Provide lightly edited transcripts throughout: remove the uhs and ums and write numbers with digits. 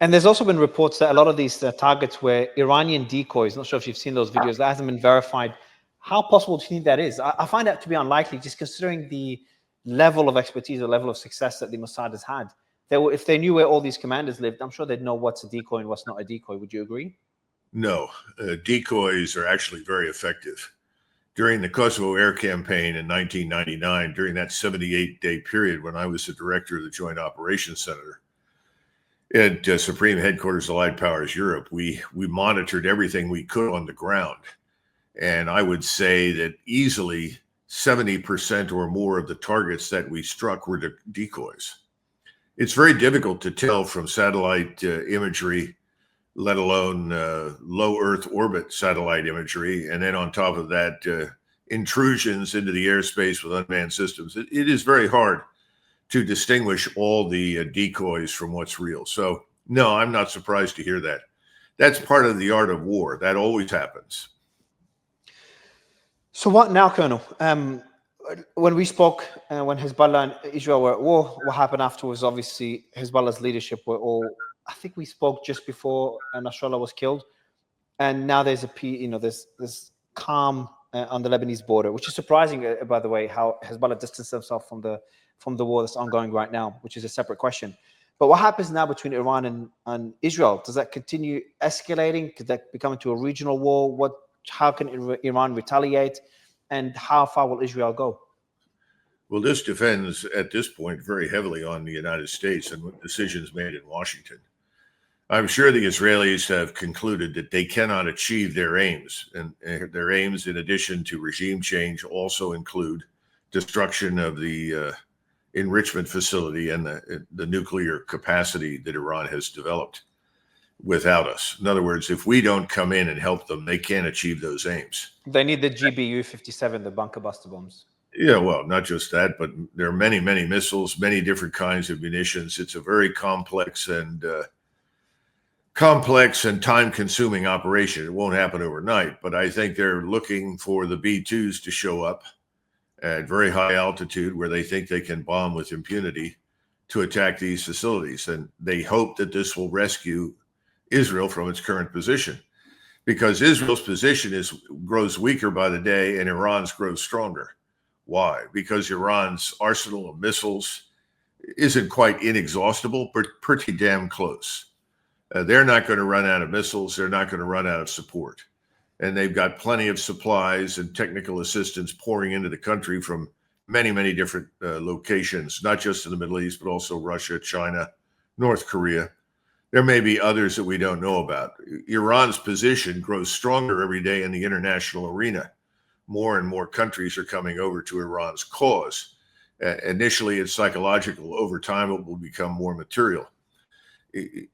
And there's also been reports that a lot of these targets were Iranian decoys. Not sure if you've seen those videos. That hasn't been verified. How possible do you think that is? I find that to be unlikely, just considering the level of expertise or level of success that the Mossad has had. If they knew where all these commanders lived, I'm sure they'd know what's a decoy and what's not a decoy. Would you agree? No, decoys are actually very effective. During the Kosovo air campaign in 1999, during that 78-day period when I was the director of the Joint Operations Center at Supreme Headquarters Allied Powers Europe, we monitored everything we could on the ground. And I would say that easily 70% or more of the targets that we struck were decoys. It's very difficult to tell from satellite imagery, let alone low Earth orbit satellite imagery. And then on top of that, intrusions into the airspace with unmanned systems. It is very hard to distinguish all the decoys from what's real. So, no, I'm not surprised to hear that. That's part of the art of war. That always happens. So what now, Colonel? When we spoke, when Hezbollah and Israel were at war, what happened afterwards? Obviously, Hezbollah's leadership were all. I think we spoke just before Nasrallah was killed, and now there's this calm on the Lebanese border, which is surprising, by the way, how Hezbollah distanced themselves from the war that's ongoing right now, which is a separate question. But what happens now between Iran and Israel? Does that continue escalating? Could that become into a regional war? How can Iran retaliate? And how far will Israel go? Well, this depends at this point very heavily on the United States and decisions made in Washington. I'm sure the Israelis have concluded that they cannot achieve their aims. And their aims, in addition to regime change, also include destruction of the enrichment facility and the nuclear capacity that Iran has developed without us. In other words, if we don't come in and help them, they can't achieve those aims. They need the GBU-57, the bunker buster bombs. Yeah, well, not just that, but there are many, many missiles, many different kinds of munitions. It's a very complex and time-consuming operation. It won't happen overnight, but I think they're looking for the B-2s to show up at very high altitude where they think they can bomb with impunity to attack these facilities. And they hope that this will rescue Israel from its current position, because Israel's position grows weaker by the day and Iran's grows stronger. Why? Because Iran's arsenal of missiles isn't quite inexhaustible, but pretty damn close. They're not going to run out of missiles. They're not going to run out of support. And they've got plenty of supplies and technical assistance pouring into the country from many, many different locations, not just in the Middle East, but also Russia, China, North Korea. There may be others that we don't know about. Iran's position grows stronger every day in the international arena. More and more countries are coming over to Iran's cause. Initially, it's psychological. Over time, it will become more material.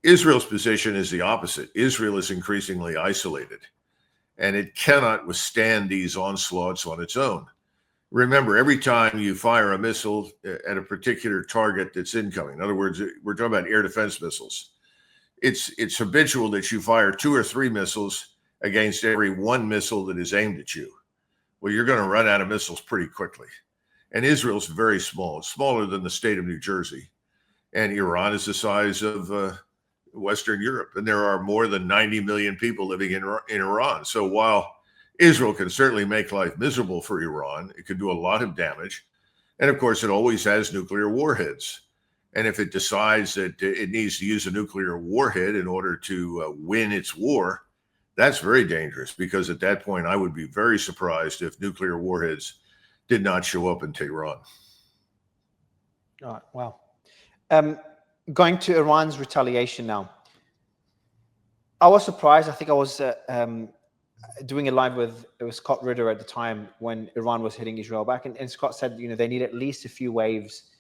Israel's position is the opposite. Israel is increasingly isolated, and it cannot withstand these onslaughts on its own. Remember, every time you fire a missile at a particular target that's incoming, in other words, we're talking about air defense missiles, it's habitual that you fire 2 or 3 missiles against every one missile that is aimed at you. Well, you're going to run out of missiles pretty quickly. And Israel's very small. It's smaller than the state of New Jersey. And Iran is the size of Western Europe. And there are more than 90 million people living in Iran. So while Israel can certainly make life miserable for Iran, it can do a lot of damage. And of course, it always has nuclear warheads. And if it decides that it needs to use a nuclear warhead in order to win its war, that's very dangerous, because at that point, I would be very surprised if nuclear warheads did not show up in Tehran. All right, wow. Going to Iran's retaliation now. I was surprised. I think I was doing a live with Scott Ritter at the time when Iran was hitting Israel back. And Scott said, they need at least a few waves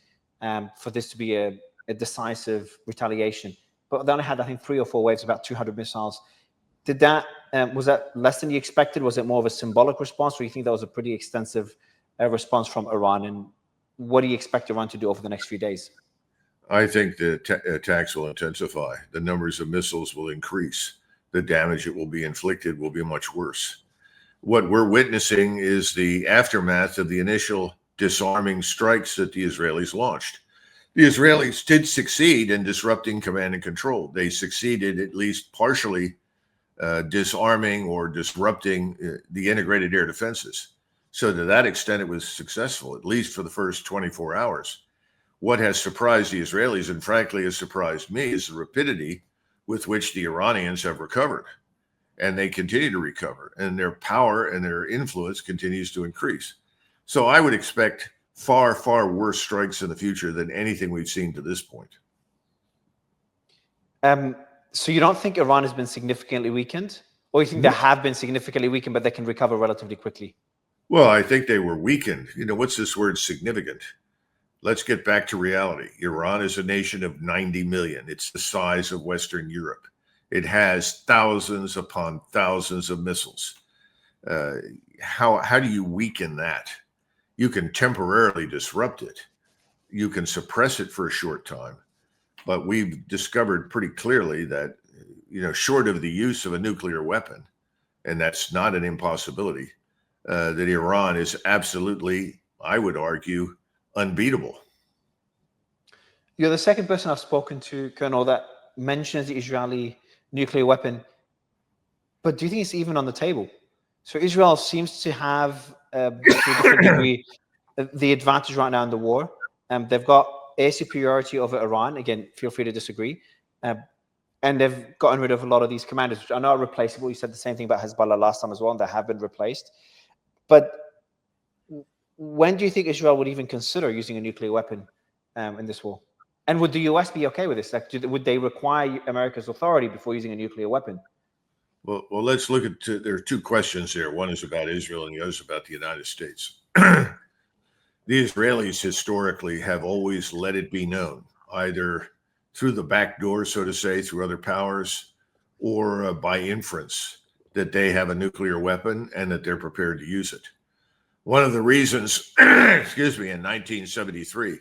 for this to be a decisive retaliation. But they only had, I think, 3 or 4 waves, about 200 missiles. Was that less than you expected? Was it more of a symbolic response, or do you think that was a pretty extensive response from Iran? And what do you expect Iran to do over the next few days? I think the attacks will intensify. The numbers of missiles will increase. The damage that will be inflicted will be much worse. What we're witnessing is the aftermath of the initial disarming strikes that the Israelis launched. The Israelis did succeed in disrupting command and control. They succeeded at least partially disarming or disrupting the integrated air defenses. So to that extent, it was successful, at least for the first 24 hours. What has surprised the Israelis, and frankly has surprised me, is the rapidity with which the Iranians have recovered. And they continue to recover, and their power and their influence continues to increase. So I would expect far, far worse strikes in the future than anything we've seen to this point. So you don't think Iran has been significantly weakened? Or you think they have been significantly weakened, but they can recover relatively quickly? Well, I think they were weakened. You know, what's this word significant? Let's get back to reality. Iran is a nation of 90 million. It's the size of Western Europe. It has thousands upon thousands of missiles. How do you weaken that? You can temporarily disrupt it. You can suppress it for a short time. But we've discovered pretty clearly that, short of the use of a nuclear weapon, and that's not an impossibility, that Iran is absolutely, I would argue, unbeatable. You're the second person I've spoken to, Colonel, that mentions the Israeli nuclear weapon. But do you think it's even on the table? So Israel seems to have, to a different degree, the advantage right now in the war. They've got air superiority over Iran. Again, feel free to disagree. And they've gotten rid of a lot of these commanders, which are not replaceable. You said the same thing about Hezbollah last time as well, and they have been replaced. But when do you think Israel would even consider using a nuclear weapon in this war? And would the US be okay with this? Like, would they require America's authority before using a nuclear weapon? Well, let's look at there are two questions here. One is about Israel and the other is about the United States. The Israelis historically have always let it be known, either through the back door, so to say, through other powers, or by inference, that they have a nuclear weapon and that they're prepared to use it. One of the reasons, in 1973,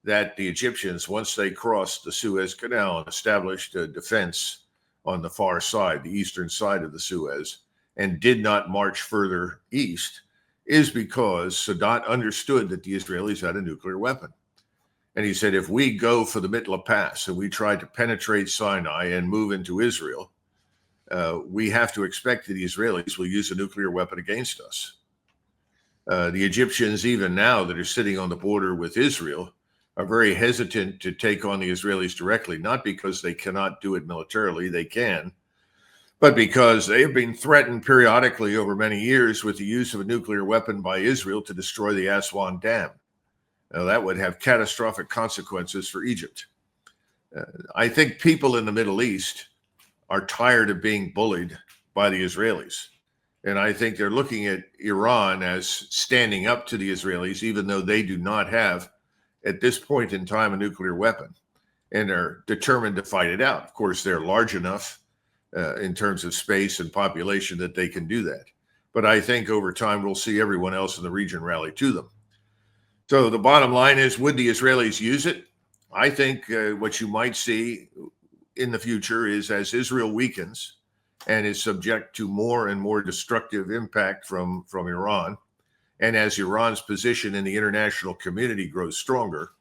that the Egyptians, once they crossed the Suez Canal and established a defense on the far side, the eastern side of the Suez, and did not march further east, is because Sadat understood that the Israelis had a nuclear weapon. And he said, if we go for the Mitla Pass and we try to penetrate Sinai and move into Israel, we have to expect that the Israelis will use a nuclear weapon against us. The Egyptians, even now, that are sitting on the border with Israel, are very hesitant to take on the Israelis directly, not because they cannot do it militarily, they can, but because they have been threatened periodically over many years with the use of a nuclear weapon by Israel to destroy the Aswan Dam. Now, that would have catastrophic consequences for Egypt. I think people in the Middle East are tired of being bullied by the Israelis. And I think they're looking at Iran as standing up to the Israelis, even though they do not have, at this point in time, a nuclear weapon, and are determined to fight it out. Of course, they're large enough in terms of space and population that they can do that. But I think over time, we'll see everyone else in the region rally to them. So the bottom line is, would the Israelis use it? I think what you might see in the future is, as Israel weakens and is subject to more and more destructive impact from Iran, and as Iran's position in the international community grows stronger,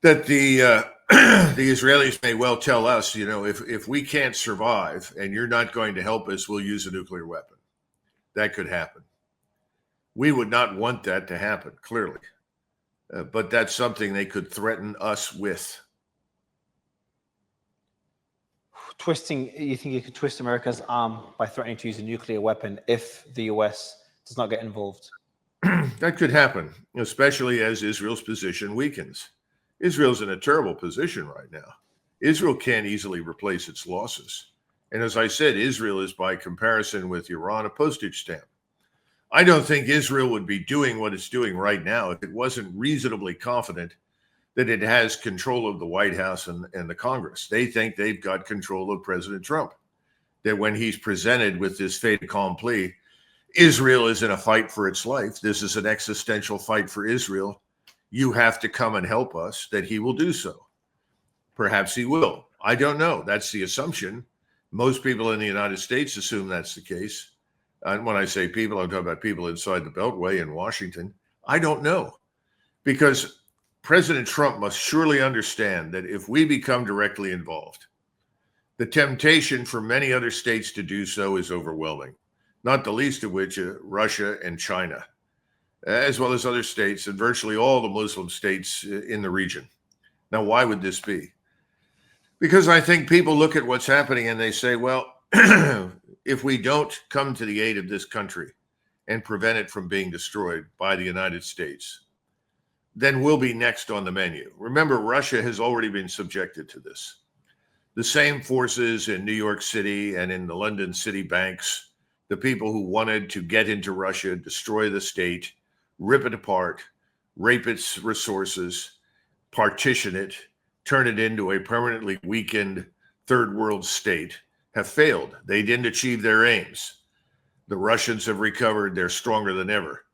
that the Israelis may well tell us, if we can't survive and you're not going to help us, we'll use a nuclear weapon. That could happen. We would not want that to happen, clearly. But that's something they could threaten us with. You think you could twist America's arm by threatening to use a nuclear weapon if the US does not get involved? That could happen, especially as Israel's position weakens. Israel's in a terrible position right now. Israel can't easily replace its losses. And as I said, Israel is, by comparison with Iran, a postage stamp. I don't think Israel would be doing what it's doing right now if it wasn't reasonably confident that it has control of the White House and the Congress. They think they've got control of President Trump, that when he's presented with this fait accompli, Israel is in a fight for its life. This is an existential fight for Israel. You have to come and help us, that he will do so. Perhaps he will. I don't know. That's the assumption. Most people in the United States assume that's the case. And when I say people, I'm talking about people inside the Beltway in Washington. I don't know, because President Trump must surely understand that if we become directly involved, the temptation for many other states to do so is overwhelming, not the least of which are Russia and China, as well as other states and virtually all the Muslim states in the region. Now, why would this be? Because I think people look at what's happening and they say, well, if we don't come to the aid of this country and prevent it from being destroyed by the United States, then we'll be next on the menu. Remember, Russia has already been subjected to this. The same forces in New York City and in the London city banks, the people who wanted to get into Russia, destroy the state, rip it apart, rape its resources, partition it, turn it into a permanently weakened third world state, have failed. They didn't achieve their aims. The Russians have recovered. They're stronger than ever.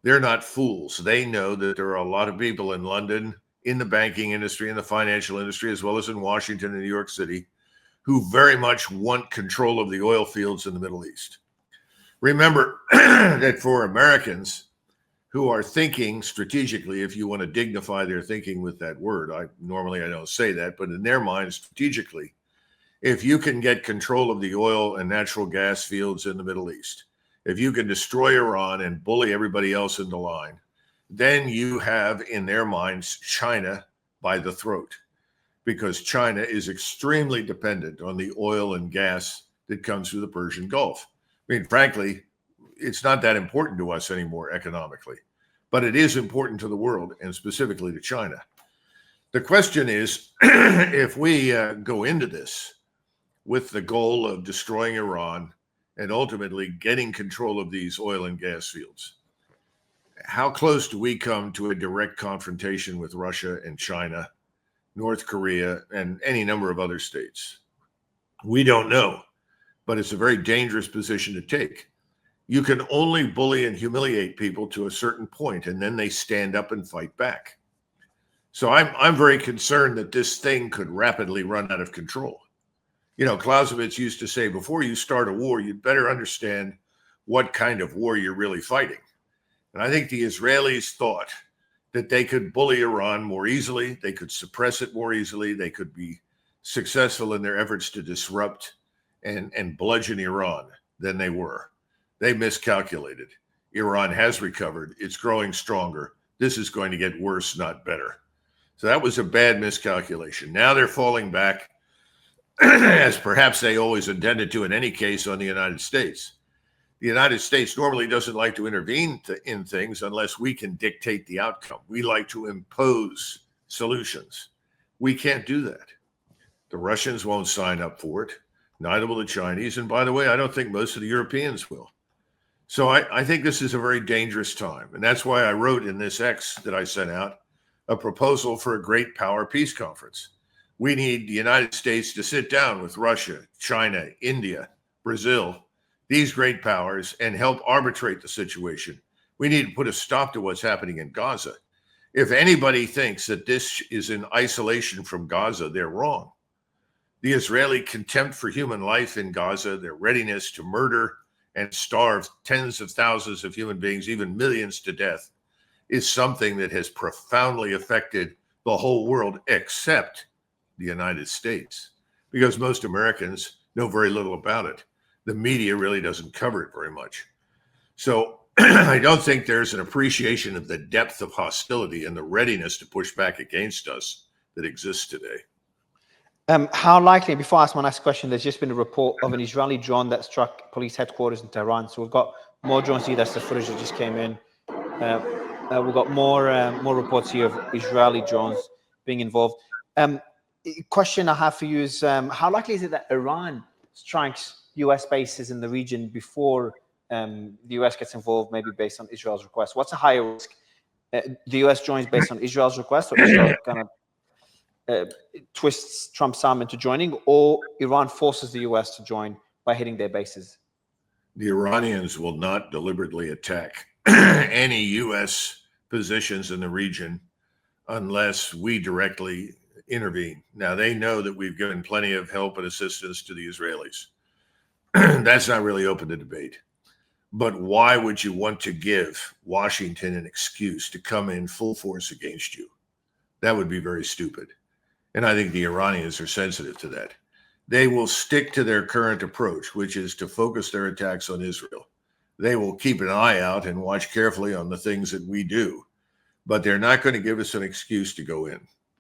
They're not fools. They know that there are a lot of people in London, in the banking industry, in the financial industry, as well as in Washington and New York City, who very much want control of the oil fields in the Middle East. Remember that for Americans who are thinking strategically, if you want to dignify their thinking with that word, I don't say that, but in their minds, strategically, if you can get control of the oil and natural gas fields in the Middle East, if you can destroy Iran and bully everybody else into line, then you have in their minds China by the throat, because China is extremely dependent on the oil and gas that comes through the Persian Gulf. I mean, frankly, it's not that important to us anymore economically, but it is important to the world and specifically to China. The question is, if we go into this with the goal of destroying Iran and ultimately getting control of these oil and gas fields, how close do we come to a direct confrontation with Russia and China, North Korea, and any number of other states? We don't know, but it's a very dangerous position to take. You can only bully and humiliate people to a certain point, and then they stand up and fight back. So I'm very concerned that this thing could rapidly run out of control. You know, Clausewitz used to say, before you start a war, you'd better understand what kind of war you're really fighting. And I think the Israelis thought that they could bully Iran more easily, they could suppress it more easily, they could be successful in their efforts to disrupt and bludgeon Iran than they were. They miscalculated. Iran has recovered. It's growing stronger. This is going to get worse, not better. So that was a bad miscalculation. Now they're falling back, as perhaps they always intended to in any case, on the United States. The United States normally doesn't like to intervene in things unless we can dictate the outcome. We like to impose solutions. We can't do that. The Russians won't sign up for it. Neither will the Chinese. And by the way, I don't think most of the Europeans will. So I think this is a very dangerous time. And that's why I wrote in this X that I sent out a proposal for a great power peace conference. We need the United States to sit down with Russia, China, India, Brazil, these great powers, and help arbitrate the situation. We need to put a stop to what's happening in Gaza. If anybody thinks that this is in isolation from Gaza, they're wrong. The Israeli contempt for human life in Gaza, their readiness to murder and starve tens of thousands of human beings, even millions to death, is something that has profoundly affected the whole world except the United States, because most Americans know very little about it. The media really doesn't cover it very much. So I don't think there's an appreciation of the depth of hostility and the readiness to push back against us that exists today. How likely, before I ask my next question, there's just been a report of an Israeli drone that struck police headquarters in Tehran. So we've got more drones here. That's the footage that just came in. We've got more reports here of Israeli drones being involved. Question I have for you is, how likely is it that Iran strikes US bases in the region before the US gets involved, maybe based on Israel's request? What's a higher risk? The US joins based on Israel's request, or Israel kind of twists Trump's arm into joining, or Iran forces the US to join by hitting their bases? The Iranians will not deliberately attack any US positions in the region unless we directly intervene. Now, they know that we've given plenty of help and assistance to the Israelis. That's not really open to debate. But why would you want to give Washington an excuse to come in full force against you? That would be very stupid. And I think the Iranians are sensitive to that. They will stick to their current approach, which is to focus their attacks on Israel. They will keep an eye out and watch carefully on the things that we do, but they're not going to give us an excuse to go in.